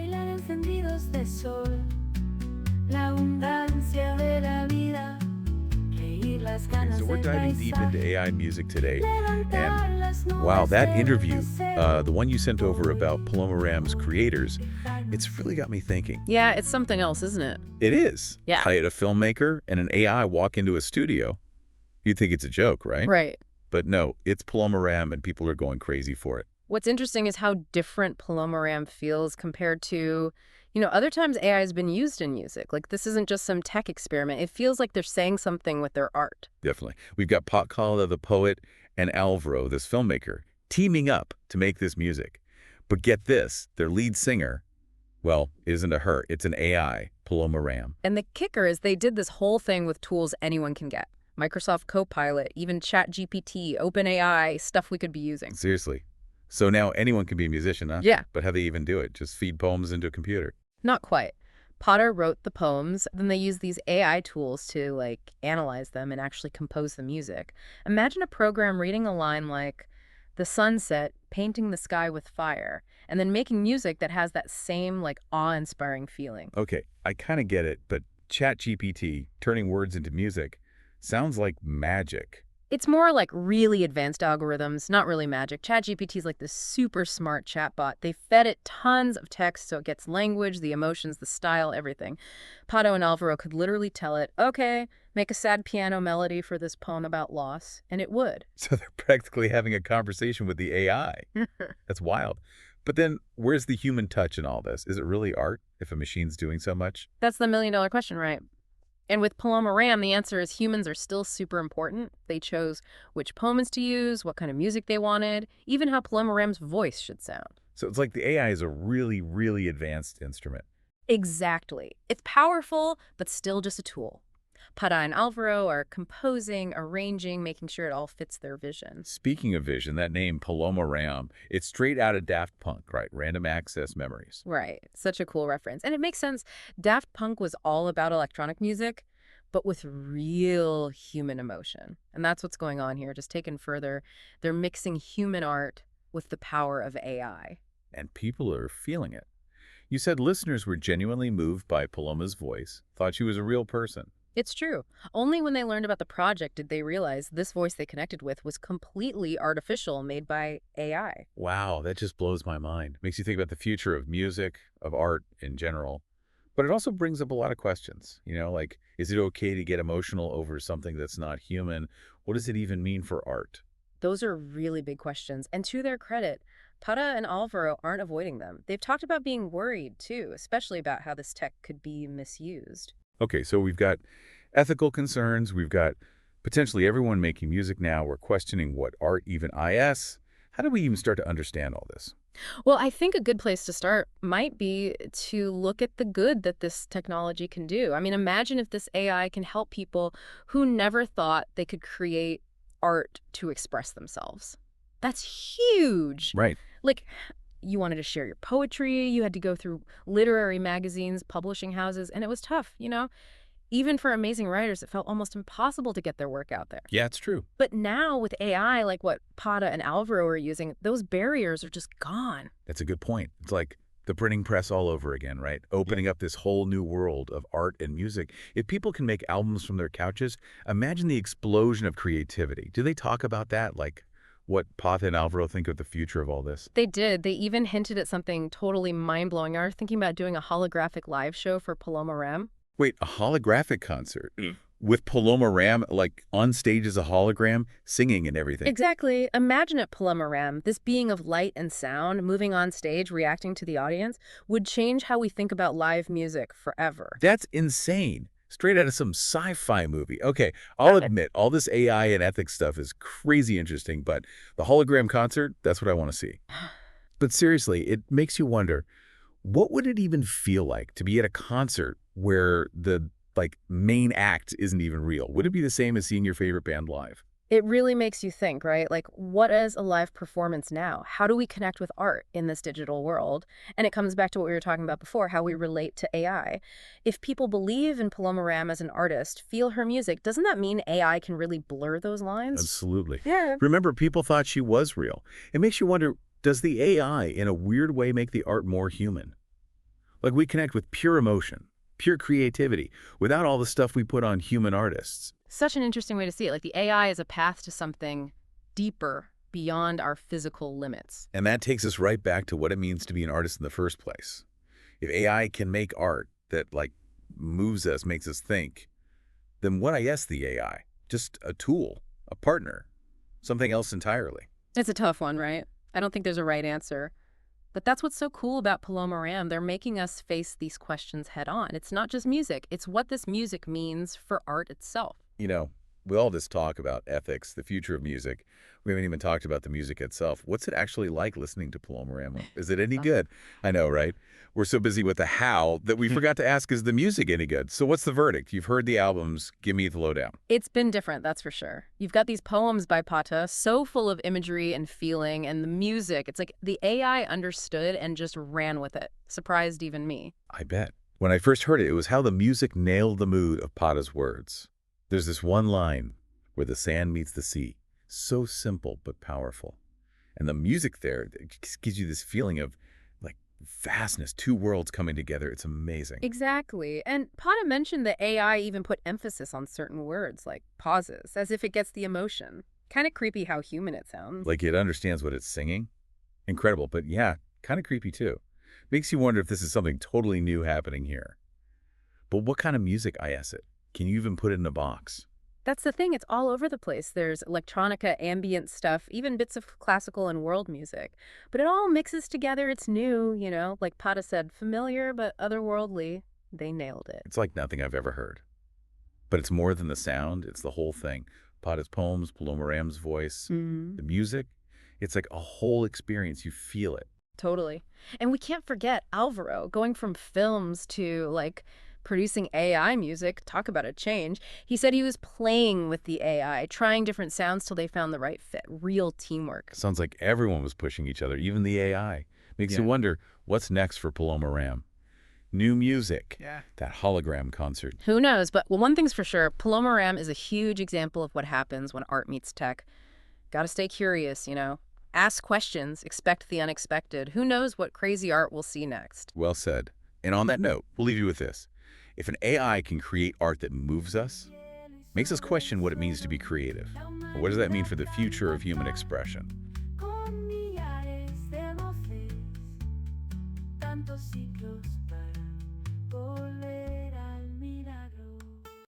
bailar encendidos de sol, la abundancia de la vida, reír las ganas So we're del diving deep into paisaje, AI music today. levantar las Wow, nubes that del interview, deseo. the one you sent over about Paloma Ram's creators, it's really got me thinking. Yeah, it's something else, isn't it? It is. Yeah. How did a filmmaker and an AI walk into a studio? You'd think it's a joke, right? Right. But no, it's Paloma Ram and people are going crazy for it. What's interesting is how different Paloma Ram feels compared to, other times AI has been used in music. Like, this isn't just some tech experiment. It feels like they're saying something with their art. Definitely. We've got Patkala the poet and Álvaro, this filmmaker, teaming up to make this music. But get this, their lead singer, well, isn't a her, it's an AI, Paloma Ram. And the kicker is they did this whole thing with tools anyone can get. Microsoft Copilot, even ChatGPT, OpenAI, stuff we could be using. Seriously. So now anyone can be a musician, huh? Yeah. But how do they even do it? Just feed poems into a computer. Not quite. Potter wrote the poems, then they used these AI tools to, analyze them and actually compose the music. Imagine a program reading a line like, "The sunset, painting the sky with fire," and then making music that has that same, awe-inspiring feeling. Okay, I kind of get it, but ChatGPT, turning words into music, sounds like magic. It's more like really advanced algorithms, not really magic. ChatGPT is like this super smart chatbot. They fed it tons of text so it gets language, the emotions, the style, everything. Pato and Alvaro could literally tell it, okay, make a sad piano melody for this poem about loss, and it would. So they're practically having a conversation with the AI. That's wild. But then where's the human touch in all this? Is it really art if a machine's doing so much? That's the million-dollar question, right? And with Paloma Ram, the answer is humans are still super important. They chose which poems to use, what kind of music they wanted, even how Paloma Ram's voice should sound. So it's like the AI is a really, really advanced instrument. Exactly. It's powerful, but still just a tool. Pada and Alvaro are composing, arranging, making sure it all fits their vision. Speaking of vision, that name, Paloma Ram, it's straight out of Daft Punk, right? Random Access Memories. Right. Such a cool reference. And it makes sense. Daft Punk was all about electronic music, but with real human emotion. And that's what's going on here, just taken further. They're mixing human art with the power of AI. And people are feeling it. You said listeners were genuinely moved by Paloma's voice, thought she was a real person. It's true. Only when they learned about the project did they realize this voice they connected with was completely artificial, made by AI. Wow, that just blows my mind. Makes you think about the future of music, of art in general. But it also brings up a lot of questions, like, is it okay to get emotional over something that's not human? What does it even mean for art? Those are really big questions. And to their credit, Para and Alvaro aren't avoiding them. They've talked about being worried, too, especially about how this tech could be misused. Okay, so we've got ethical concerns. We've got potentially everyone making music now. We're questioning what art even is. How do we even start to understand all this? Well, I think a good place to start might be to look at the good that this technology can do. I mean, imagine if this AI can help people who never thought they could create art to express themselves. That's huge. Right. Like, you wanted to share your poetry, you had to go through literary magazines, publishing houses, and it was tough, Even for amazing writers, it felt almost impossible to get their work out there. Yeah, it's true. But now with AI, like what Pada and Alvaro are using, those barriers are just gone. That's a good point. It's like the printing press all over again, right? Opening up this whole new world of art and music. If people can make albums from their couches, imagine the explosion of creativity. Do they talk about that? Like what Pata and Alvaro think of the future of all this? They did. They even hinted at something totally mind-blowing. Are thinking about doing a holographic live show for Paloma Ram. Wait, a holographic concert? With Paloma Ram, like on stage as a hologram, singing and everything? Exactly. Imagine it, Paloma Ram, this being of light and sound, moving on stage, reacting to the audience, would change how we think about live music forever. That's insane. Straight out of some sci-fi movie. Okay, I'll admit, all this AI and ethics stuff is crazy interesting, but the hologram concert, that's what I want to see. But seriously, it makes you wonder, what would it even feel like to be at a concert where the main act isn't even real? Would it be the same as seeing your favorite band live? It really makes you think, right? Like, what is a live performance now? How do we connect with art in this digital world? And it comes back to what we were talking about before, how we relate to AI. If people believe in Paloma Ram as an artist, feel her music, doesn't that mean AI can really blur those lines? Absolutely. Yeah. Remember, people thought she was real. It makes you wonder, does the AI, in a weird way, make the art more human? Like we connect with pure emotion, pure creativity, without all the stuff we put on human artists. Such an interesting way to see it. Like the AI is a path to something deeper beyond our physical limits. And that takes us right back to what it means to be an artist in the first place. If AI can make art that, like, moves us, makes us think, then what is the AI? Just a tool, a partner, something else entirely. It's a tough one, right? I don't think there's a right answer. But that's what's so cool about Paloma Ram. They're making us face these questions head on. It's not just music. It's what this music means for art itself. You know, we all just talk about ethics, the future of music. We haven't even talked about the music itself. What's it actually like listening to Paloma Ram? Is it any good? I know, right? We're so busy with the how that we forgot to ask, is the music any good? So what's the verdict? You've heard the albums. Give me the lowdown. It's been different, that's for sure. You've got these poems by Pata, so full of imagery and feeling, and the music. It's like the AI understood and just ran with it. Surprised even me. I bet. When I first heard it, it was how the music nailed the mood of Pata's words. There's this one line where the sand meets the sea. So simple but powerful. And the music there, it just gives you this feeling of, like, vastness, two worlds coming together. It's amazing. Exactly. And Pata mentioned that AI even put emphasis on certain words, like pauses, as if it gets the emotion. Kind of creepy how human it sounds. Like it understands what it's singing. Incredible, but yeah, kind of creepy too. Makes you wonder if this is something totally new happening here. But what kind of music is it? Can you even put it in a box? That's the thing. It's all over the place. There's electronica, ambient stuff, even bits of classical and world music. But it all mixes together. It's new, you know, like Pata said, familiar but otherworldly. They nailed it. It's like nothing I've ever heard. But it's more than the sound. It's the whole thing. Pata's poems, Paloma Ram's voice, the music. It's like a whole experience. You feel it. Totally. And we can't forget Álvaro, going from films to, like, producing AI music. Talk about a change. He said he was playing with the AI, trying different sounds till they found the right fit. Real teamwork. Sounds like everyone was pushing each other, even the AI. Makes you wonder, what's next for Paloma Ram? New music. Yeah. That hologram concert. Who knows? But well, one thing's for sure, Paloma Ram is a huge example of what happens when art meets tech. Gotta stay curious, you know. Ask questions, expect the unexpected. Who knows what crazy art we'll see next? Well said. And on that note, we'll leave you with this. If an AI can create art that moves us, makes us question what it means to be creative, or what does that mean for the future of human expression? Con millares de voces, tantos ciclos